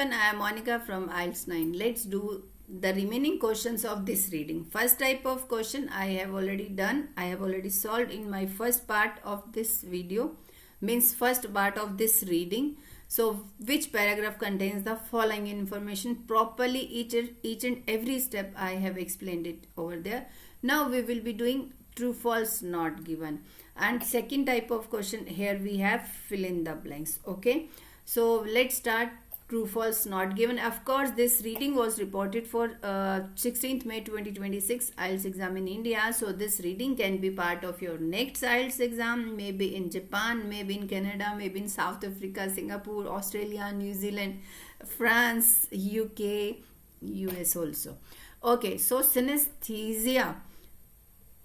And I am Monika from IELTS 9. Let's do the remaining questions of this reading. First type of question I have already done. I have already solved in my first part of this video. Means first part of this reading. So which paragraph contains the following information properly, each and every step I have explained it over there. Now we will be doing true, false, not given. And second type of question, here we have fill in the blanks. Okay. So let's start true, false, not given. Of course, this reading was reported for 16th May 2026 IELTS exam in India. So this reading can be part of your next IELTS exam, maybe in Japan, maybe in Canada, maybe in South Africa, Singapore, Australia, New Zealand, France, UK, US also. Okay, so synesthesia.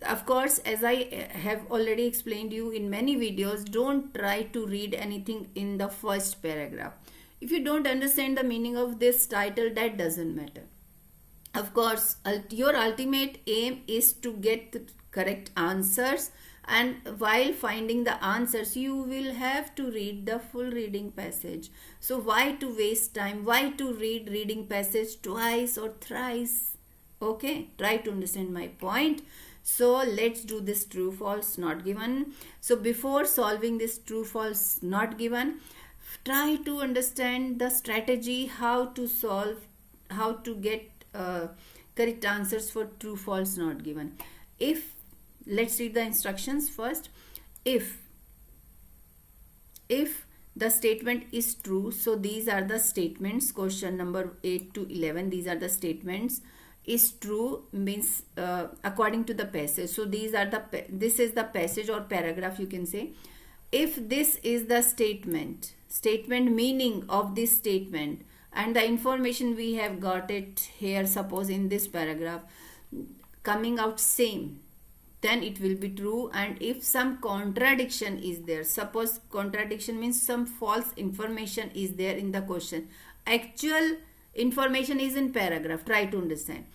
Of course, as I have already explained you in many videos, don't try to read anything in the first paragraph. If you don't understand the meaning of this title, that doesn't matter. Of course, your ultimate aim is to get the correct answers, and while finding the answers, you will have to read the full reading passage. So why to waste time? Why to read reading passage twice or thrice? Okay, try to understand my point. So let's do this true, false, not given. So before solving this true, false, not given, try to understand the strategy, how to solve, how to get correct answers for true, false, not given. If, let's read the instructions first. If the statement is true, so these are the statements, question number 8 to 11, these are the statements. Is true means according to the passage. So these are this is the passage or paragraph, you can say. If this is the statement meaning of this statement, and the information we have got it here, suppose in this paragraph, coming out same, then it will be true. And if some contradiction is there, suppose contradiction means some false information is there in the question, actual information is in paragraph, try to understand,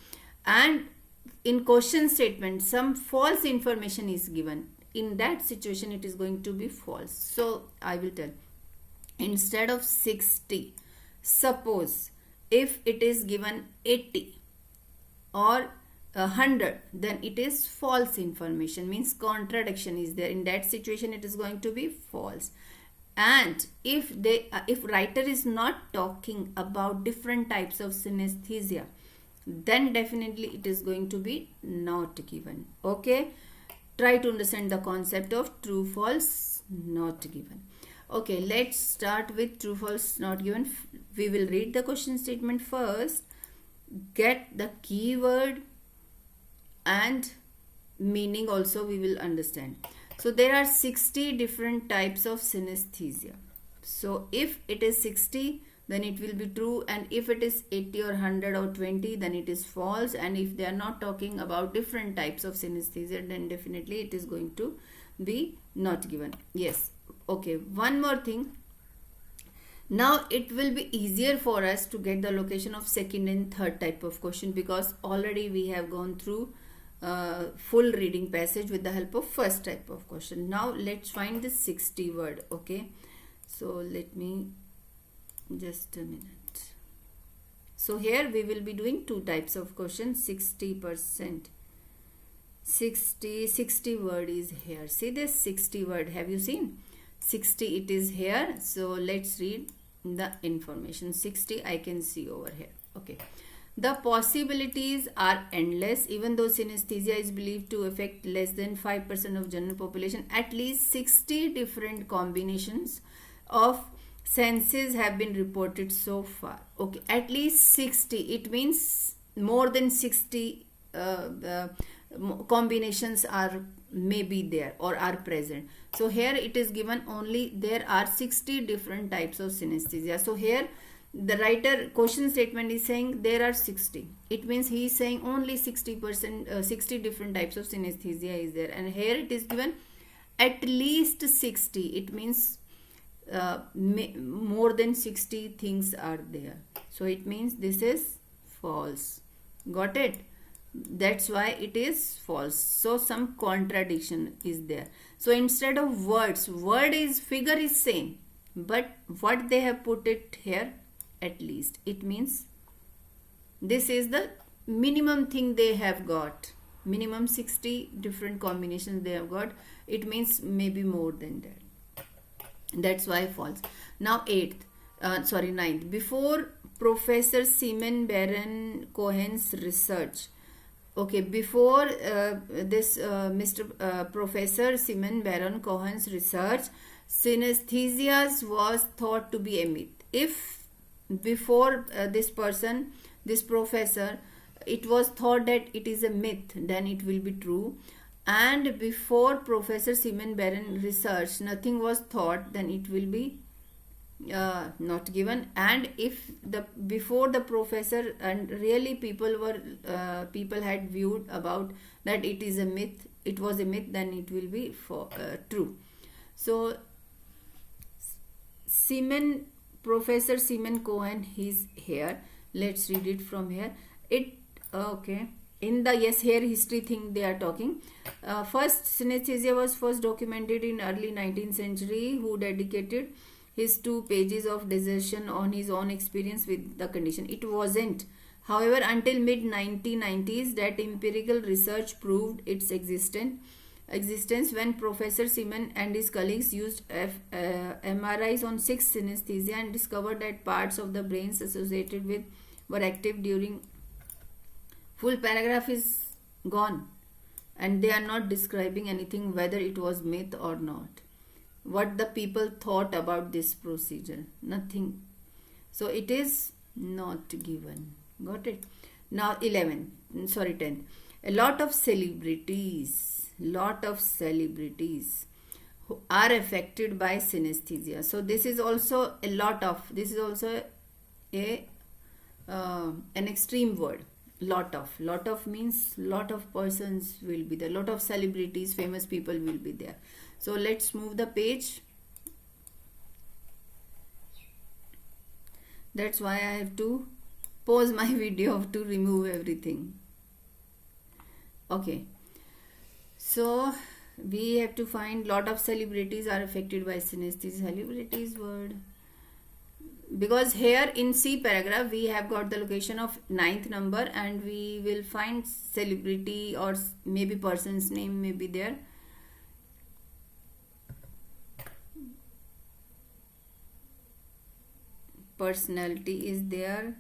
and in question statement some false information is given, in that situation it is going to be false. So I will tell, instead of 60, suppose if it is given 80 or 100, then it is false information, means contradiction is there, in that situation it is going to be false. And if writer is not talking about different types of synesthesia, then definitely it is going to be not given. Okay, try to understand the concept of true, false, not given. Okay, let's start with true, false, not given. We will read the question statement first, get the keyword and meaning also we will understand. So there are 60 different types of synesthesia. So if it is 60, then it will be true, and if it is 80 or 100 or 20, then it is false. And if they are not talking about different types of synesthesia, then definitely it is going to be not given. Yes. Okay, one more thing. Now it will be easier for us to get the location of second and third type of question, because already we have gone through full reading passage with the help of first type of question. Now let's find the 60 word. Okay, so let me just a minute. So here we will be doing two types of questions. 60% 60 word is here. See this 60 word, have you seen 60? It is here. So let's read the information. 60 I can see over here. Okay, the possibilities are endless. Even though synesthesia is believed to affect less than 5% of general population, at least 60 different combinations of senses have been reported so far. Okay, at least 60, it means more than 60 combinations are maybe there or are present. So here it is given only there are 60 different types of synesthesia. So here the writer question statement is saying there are 60. It means he is saying only 60%, 60 different types of synesthesia is there. And here it is given at least 60. It means more than 60 things are there. So it means this is false. Got it? That's why it is false. So some contradiction is there. So instead of figure is same, but what they have put it here, at least. It means this is the minimum thing they have got. Minimum 60 different combinations they have got. It means maybe more than that. That's why false. Now ninth. Before Professor Simon Baron Cohen's research. Okay, before Professor Simon Baron Cohen's research, synesthesia was thought to be a myth. If before this professor, it was thought that it is a myth, then it will be true. And before Professor Simon Baron research, nothing was thought, then it will be not given. And if before the professor and really people had viewed about that it is a myth, it was a myth, then it will be true. So Professor Simon Cohen is here. Let's read it from here. In the here history thing they are talking. First, synesthesia was first documented in early 19th century. Who dedicated his 2 pages of dissertation on his own experience with the condition. It wasn't, however, until mid 1990s that empirical research proved its existence when Professor Simon and his colleagues used MRIs on 6 synesthesia and discovered that parts of the brains associated with were active during. Full paragraph is gone, and they are not describing anything whether it was myth or not. What the people thought about this procedure, nothing. So it is not given. Got it? Now 10th. A lot of celebrities who are affected by synesthesia. So this is also an extreme word. Lot of means lot of persons will be there, lot of celebrities, famous people will be there. So let's move the page. That's why I have to pause my video to remove everything. Okay, so we have to find lot of celebrities are affected by synesthesia. Celebrities word, because here in C paragraph we have got the location of 9th number and we will find celebrity or maybe person's name may be there. Personality is there.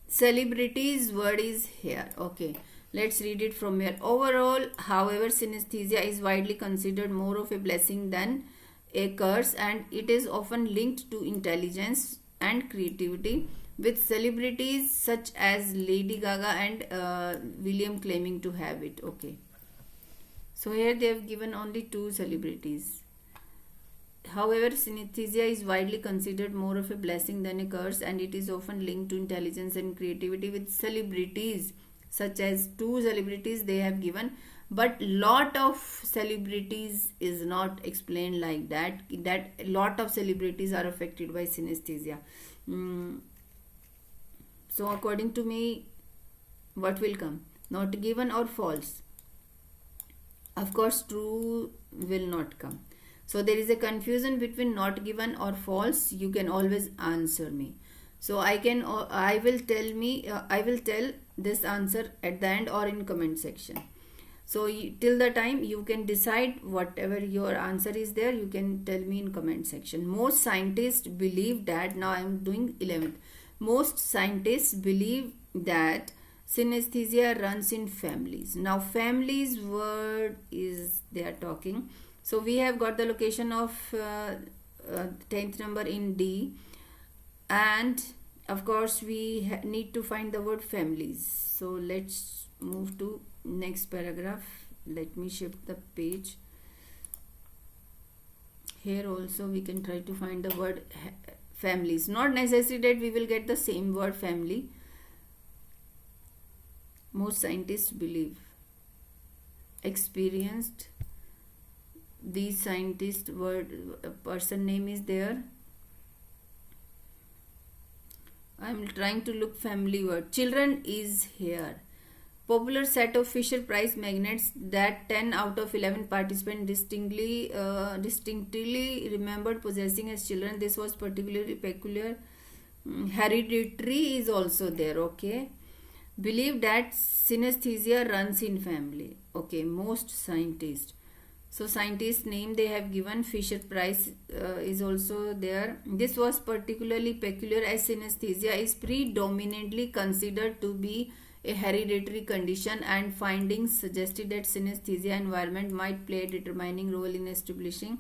Celebrities word is here. Okay, let's read it from here. Overall, however, synesthesia is widely considered more of a blessing than a curse, and it is often linked to intelligence and creativity, with celebrities such as Lady Gaga and William claiming to have it. Okay, so here they have given only 2 celebrities. However, synesthesia is widely considered more of a blessing than a curse, and it is often linked to intelligence and creativity, with celebrities such as 2 celebrities they have given, but lot of celebrities is not explained like that a lot of celebrities are affected by synesthesia. So according to me, what will come? Not given or false? Of course, true will not come. So there is a confusion between not given or false. You can always answer me. So I will tell this answer at the end or in comment section. So till the time you can decide whatever your answer is there, you can tell me in comment section. Most scientists believe that, now I am doing 11th. Most scientists believe that synesthesia runs in families. Now families word is they are talking. So we have got the location of 10th number in D, and of course we need to find the word families. So let's move to next paragraph. Let me shift the page. Here also we can try to find the word families. Not necessary that we will get the same word family. Most scientists believe. Experienced. These scientist word person name is there. I am trying to look family word. Children is here. Popular set of Fisher Price magnets that 10 out of 11 participants distinctly remembered possessing as children. This was particularly peculiar. Hereditary is also there. Okay. Believe that synesthesia runs in family. Okay. Most scientists. So scientists name they have given. Fisher Price is also there. This was particularly peculiar as synesthesia is predominantly considered to be a hereditary condition, and findings suggested that synesthesia environment might play a determining role in establishing.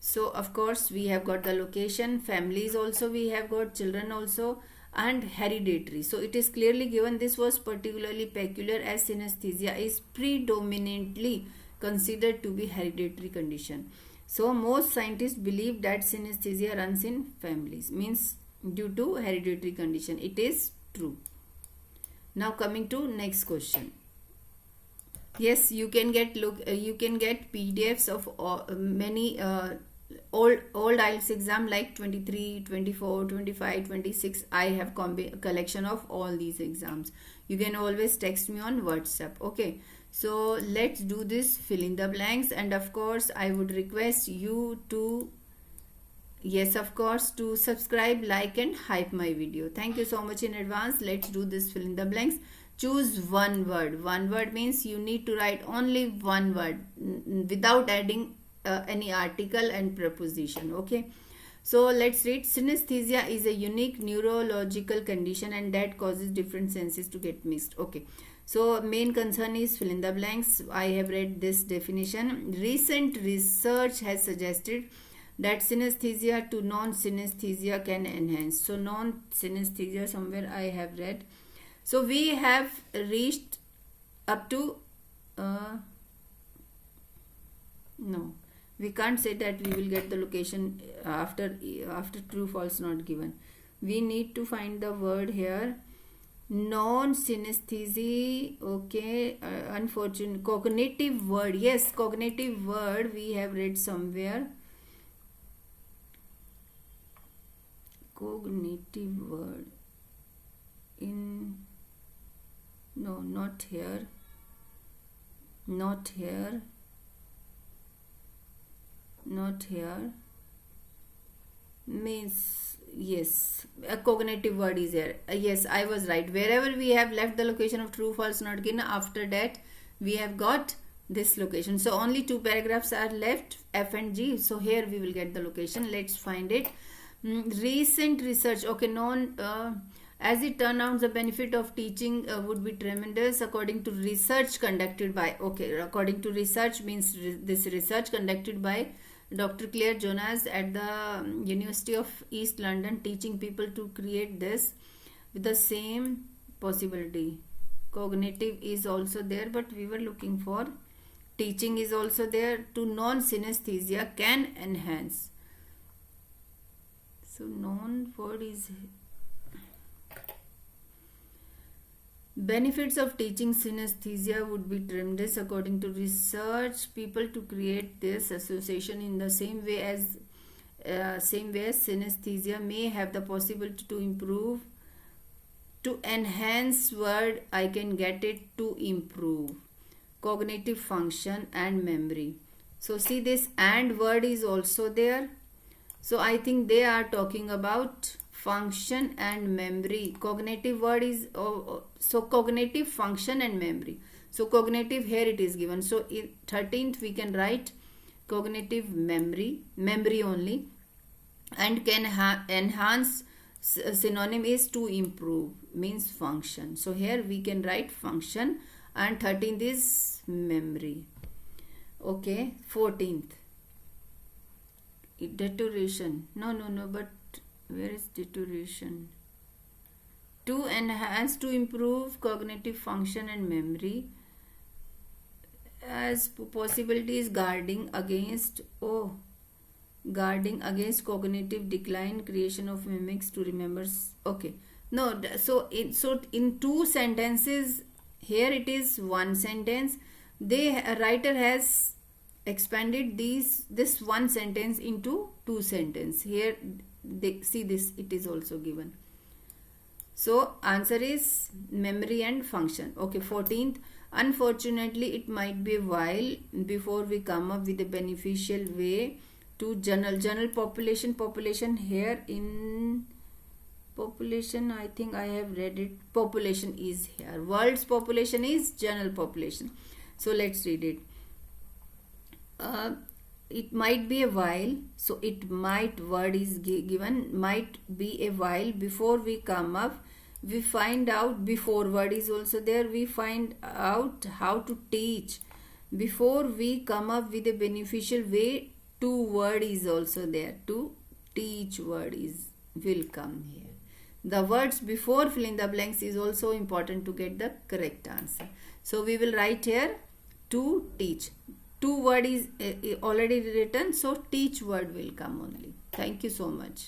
So of course we have got the location, families also, we have got children also, and hereditary. So it is clearly given this was particularly peculiar as synesthesia is predominantly considered to be hereditary condition. So most scientists believe that synesthesia runs in families, means due to hereditary condition. It is true. Now coming to next question. Yes, you can get PDFs of many old IELTS exam like 23, 24, 25, 26. I have collection of all these exams. You can always text me on WhatsApp. Okay. So let's do this fill in the blanks, and of course I would request you to, yes, of course, to subscribe, like and hype my video. Thank you so much in advance. Let's do this fill in the blanks. Choose one word. One word means you need to write only one word without adding any article and preposition. Okay. So let's read. Synesthesia is a unique neurological condition and that causes different senses to get mixed. Okay. So main concern is fill in the blanks. I have read this definition. Recent research has suggested that synesthesia to non-synesthesia can enhance. So non-synesthesia somewhere I have read. So we have reached up to no, we can't say that we will get the location after true false not given. We need to find the word here. Non-synesthesia. Okay. Unfortunate cognitive word. Yes, cognitive word we have read somewhere. Cognitive word in, no, not here, not here, not here, means yes, a cognitive word is here. Yes, I was right. Wherever we have left the location of true false not given, after that we have got this location. So only two paragraphs are left, F and G. So here we will get the location. Let's find it. Recent research. Okay, as it turned out, the benefit of teaching would be tremendous according to research conducted by, okay, according to research means this research conducted by Dr. Claire Jonas at the University of East London, teaching people to create this with the same possibility. Cognitive is also there, but we were looking for teaching is also there. To non-synesthesia can enhance. So non-word is benefits of teaching synesthesia would be tremendous according to research people to create this association in the same way as synesthesia may have the possibility to improve, to enhance word I can get it, to improve cognitive function and memory. So see this and word is also there. So I think they are talking about function and memory. Cognitive word is so cognitive function and memory. So cognitive here it is given. So in 13th we can write cognitive memory only, and can enhance. Synonym is to improve, means function. So here we can write function, and 13th is memory. Okay, 14th. Deterioration. No, but where is deterioration? To enhance, to improve cognitive function and memory, as possibilities guarding against cognitive decline, creation of mimics to remember. Okay, no, so in two sentences, here it is one sentence. Writer has expanded this one sentence into two sentences. Here they see this, it is also given. So answer is memory and function. Okay, 14th. Unfortunately, it might be a while before we come up with a beneficial way to general population here in population. I think I have read it. Population is here. World's population is general population. So let's read it. It might be a while, so it might word is given, might be a while before we come up, we find out, before word is also there, we find out how to teach. Before we come up with a beneficial way, to word is also there, to teach word is will come here. The words before fill in the blanks is also important to get the correct answer. So we will write here to teach. To word is already written, so teach word will come only. Thank you so much.